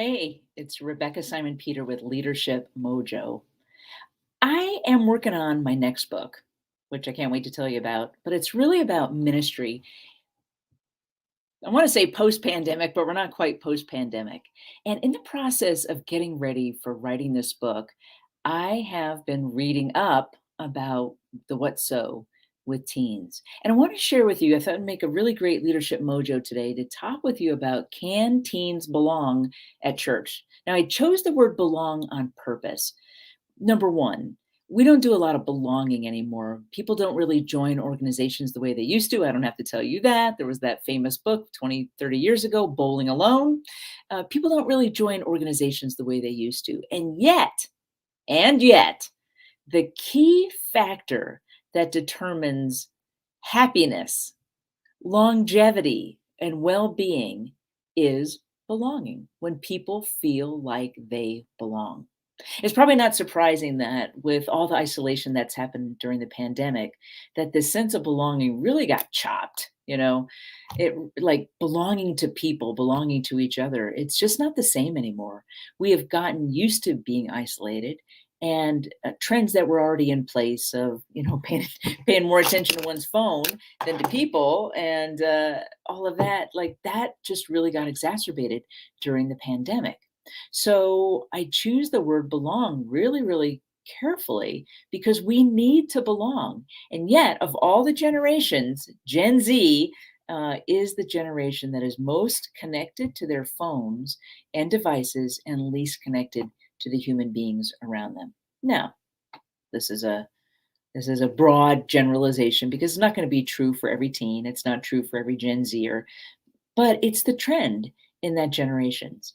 Hey, it's Rebecca Simon Peter with Leadership Mojo. I am working on my next book, which I can't wait to tell you about, but it's really about ministry. I want to say post pandemic, but we're not quite post pandemic. And in the process of getting ready for writing this book, I have been reading up about the what so with teens. And I want to share with you, I thought it'd make a really great leadership mojo today to talk with you about can teens belong at church? Now, I chose the word belong on purpose. Number one, we don't do a lot of belonging anymore. People don't really join organizations the way they used to. I don't have to tell you that. There was that famous book 20, 30 years ago, Bowling Alone. People don't really join organizations the way they used to. And yet, the key factor that determines happiness, longevity, and well being is belonging, when people feel like they belong. It's probably not surprising that with all the isolation that's happened during the pandemic, that this sense of belonging really got chopped. It like belonging to people, belonging to each other. It's just not the same anymore. We have gotten used to being isolated and trends that were already in place of, paying more attention to one's phone than to people and all of that, like that just really got exacerbated during the pandemic. So I choose the word belong really, really carefully because we need to belong. And yet, of all the generations, Gen Z is the generation that is most connected to their phones and devices and least connected to the human beings around them. Now, this is a broad generalization because it's not going to be true for every teen. It's not true for every Gen Zer, but it's the trend in that generations.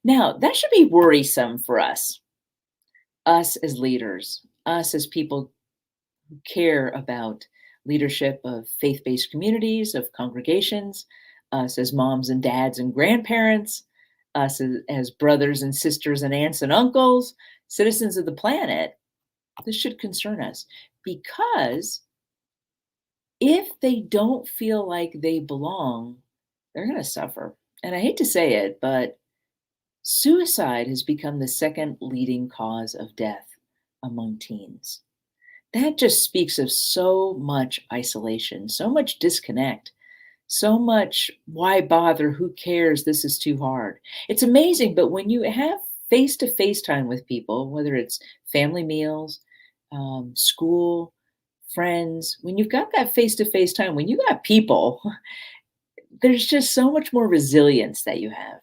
Now, that should be worrisome for us as leaders, us as people who care about leadership of faith based communities, of congregations, us as moms and dads and grandparents, us as brothers and sisters and aunts and uncles, citizens of the planet. This should concern us because if they don't feel like they belong, they're going to suffer. And I hate to say it, but suicide has become the second leading cause of death among teens. That just speaks of so much isolation, so much disconnect, so much why bother, who cares, this is too hard. It's amazing, but when you have face to face time with people, whether it's family meals, school, friends, when you've got that face to face time, when you got people, there's just so much more resilience that you have.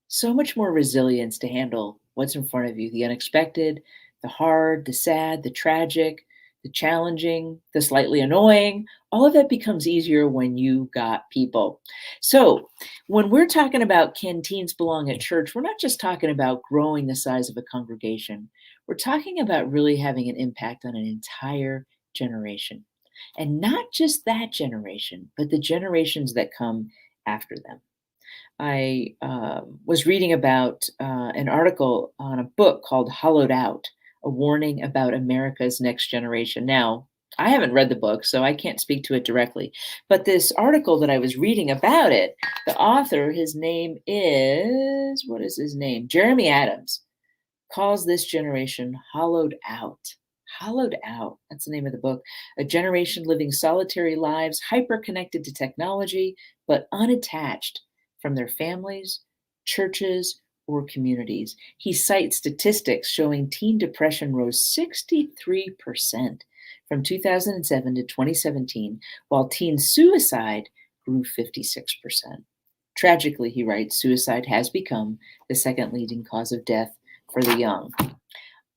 So much more resilience to handle what's in front of you, the unexpected, the hard, the sad, the tragic, the challenging, the slightly annoying. All of that becomes easier when you got people. So, when we're talking about can teens belong at church, we're not just talking about growing the size of a congregation. We're talking about really having an impact on an entire generation. And not just that generation, but the generations that come after them. I was reading about an article on a book called Hollowed Out, a warning about America's next generation. Now, I haven't read the book, so I can't speak to it directly. But this article that I was reading about it, the author, his name is, what is his name? Jeremy Adams, calls this generation hollowed out. Hollowed Out, that's the name of the book. A generation living solitary lives, hyper connected to technology, but unattached from their families, churches, or communities. He cites statistics showing teen depression rose 63% from 2007 to 2017, while teen suicide grew 56%. Tragically, he writes, suicide has become the second leading cause of death for the young.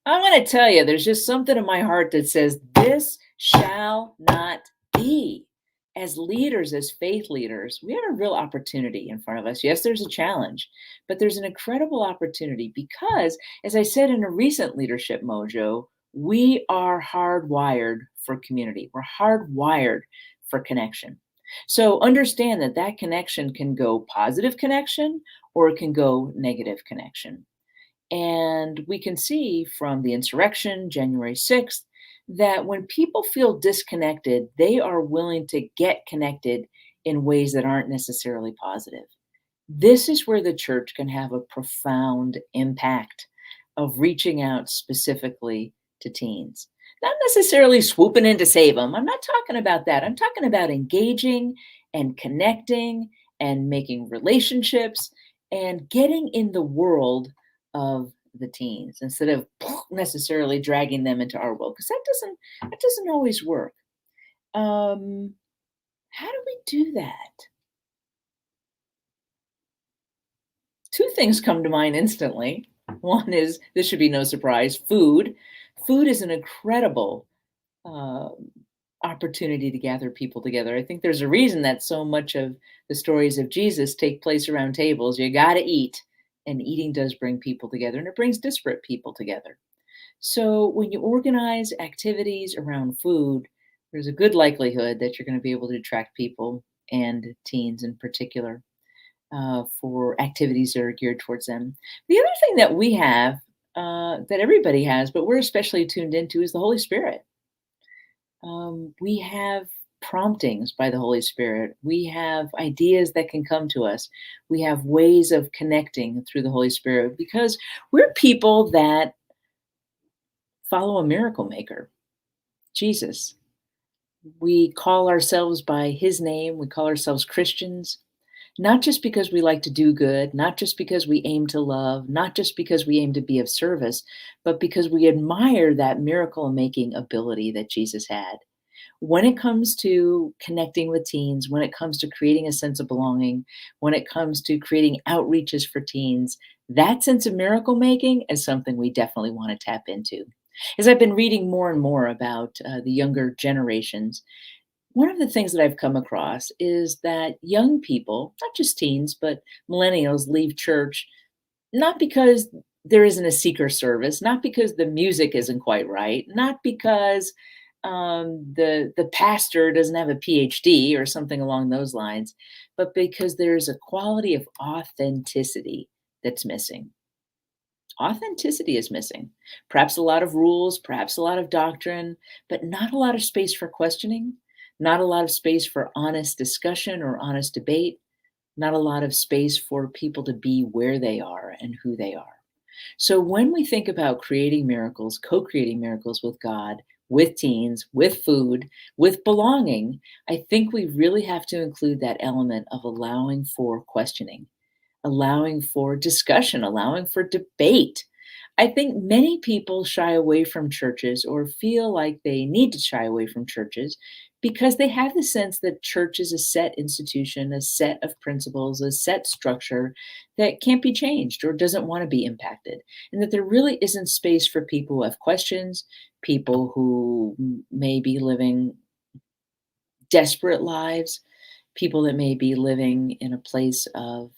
I'm going to tell you, there's just something in my heart that says this shall not be. As leaders, as faith leaders, we have a real opportunity in front of us. Yes, there's a challenge, but there's an incredible opportunity because, as I said in a recent Leadership Mojo, we are hardwired for community. We're hardwired for connection. So understand that that connection can go positive connection or it can go negative connection. And we can see from the insurrection, January 6th, that when people feel disconnected, they are willing to get connected in ways that aren't necessarily positive. This is where the church can have a profound impact of reaching out specifically to teens. Not necessarily swooping in to save them. I'm not talking about that. I'm talking about engaging and connecting and making relationships and getting in the world of the teens instead of necessarily dragging them into our world because that doesn't always work. Um, how do we do that? Two things come to mind instantly. One is this should be no surprise food. Food is an incredible uh, opportunity to gather people together. I think there's a reason that so much of the stories of Jesus take place around tables. You got to eat, and eating does bring people together, and it brings disparate people together. So when you organize activities around food, there's a good likelihood that you're going to be able to attract people and teens in particular for activities that are geared towards them. The other thing that we have, that everybody has, but we're especially tuned into, is the Holy Spirit. We have promptings by the Holy Spirit. We have ideas that can come to us. We have ways of connecting through the Holy Spirit because we're people that follow a miracle maker, Jesus. We call ourselves by his name, we call ourselves Christians. Not just because we like to do good, not just because we aim to love, not just because we aim to be of service, but because we admire that miracle making ability that Jesus had. When it comes to connecting with teens, when it comes to creating a sense of belonging, when it comes to creating outreaches for teens, that sense of miracle making is something we definitely want to tap into. As I've been reading more and more about the younger generations, one of the things that I've come across is that young people, not just teens, but millennials, leave church not because there isn't a seeker service, not because the music isn't quite right, not because the pastor doesn't have a PhD or something along those lines, but because there's a quality of authenticity that's missing. Authenticity is missing. Perhaps a lot of rules, perhaps a lot of doctrine, but not a lot of space for questioning, not a lot of space for honest discussion or honest debate, not a lot of space for people to be where they are and who they are. So when we think about creating miracles, co creating miracles with God, with teens, with food, with belonging, I think we really have to include that element of allowing for questioning, allowing for discussion, allowing for debate. I think many people shy away from churches or feel like they need to shy away from churches because they have the sense that church is a set institution, a set of principles, a set structure that can't be changed or doesn't want to be impacted, and that there really isn't space for people who have questions, people who may be living desperate lives, people that may be living in a place of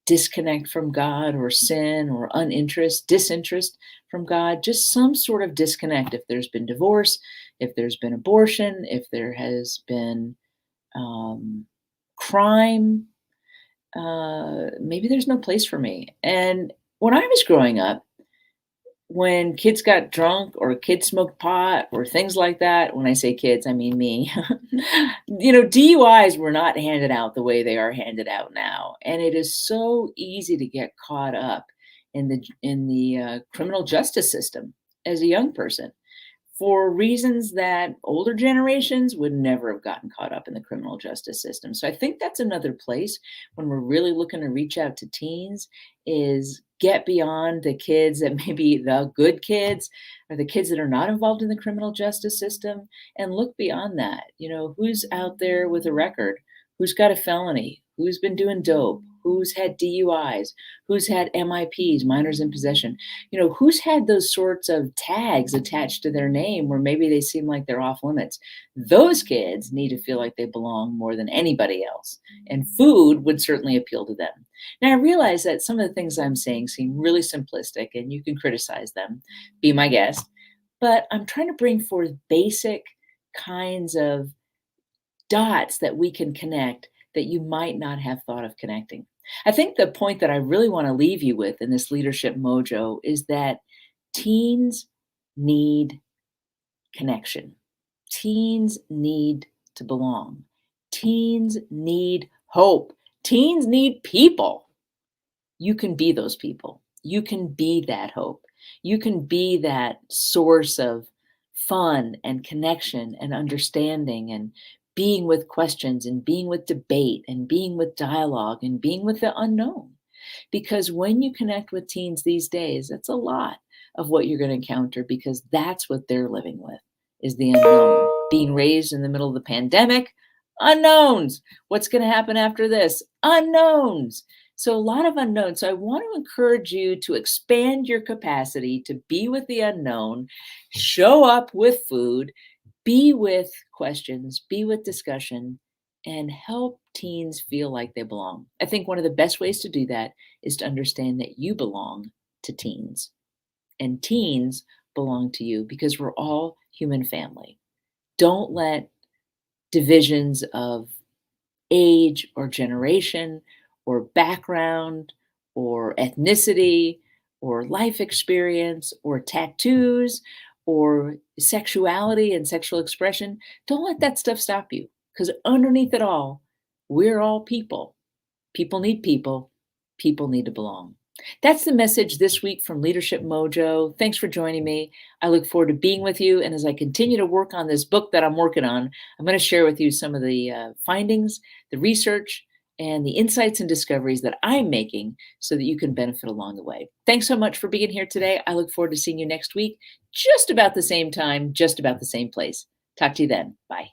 disconnect from God or sin or uninterest, disinterest from God, just some sort of disconnect. If there's been divorce, if there's been abortion, if there has been um, crime, maybe there's no place for me. And when I was growing up, when kids got drunk or kids smoked pot or things like that, when I say kids, I mean me, DUIs were not handed out the way they are handed out now. And it is so easy to get caught up in the criminal justice system as a young person for reasons that older generations would never have gotten caught up in the criminal justice system. So I think that's another place when we're really looking to reach out to teens is get beyond the kids that may be the good kids or the kids that are not involved in the criminal justice system and look beyond that. Who's out there with a record? Who's got a felony? Who's been doing dope? Who's had DUIs? Who's had MIPs, minors in possession? Who's had those sorts of tags attached to their name where maybe they seem like they're off limits? Those kids need to feel like they belong more than anybody else. And food would certainly appeal to them. Now, I realize that some of the things I'm saying seem really simplistic and you can criticize them, be my guest, but I'm trying to bring forth basic kinds of dots that we can connect that you might not have thought of connecting. I think the point that I really want to leave you with in this leadership mojo is that teens need connection. Teens need to belong. Teens need hope. Teens need people. You can be those people. You can be that hope. You can be that source of fun and connection and understanding and being with questions and being with debate and being with dialogue and being with the unknown. Because when you connect with teens these days, that's a lot of what you're going to encounter because that's what they're living with is the unknown. Being raised in the middle of the pandemic, unknowns. What's going to happen after this? Unknowns. So a lot of unknowns. So I want to encourage you to expand your capacity to be with the unknown, show up with food, be with questions, be with discussion, and help teens feel like they belong. I think one of the best ways to do that is to understand that you belong to teens and teens belong to you because we're all human family. Don't let divisions of age or generation or background or ethnicity or life experience or tattoos or sexuality and sexual expression, don't let that stuff stop you because underneath it all, we're all people. People need people. People need to belong. That's the message this week from Leadership Mojo. Thanks for joining me. I look forward to being with you. And as I continue to work on this book that I'm working on, I'm going to share with you some of the findings, the research, and the insights and discoveries that I'm making so that you can benefit along the way. Thanks so much for being here today. I look forward to seeing you next week, just about the same time, just about the same place. Talk to you then. Bye.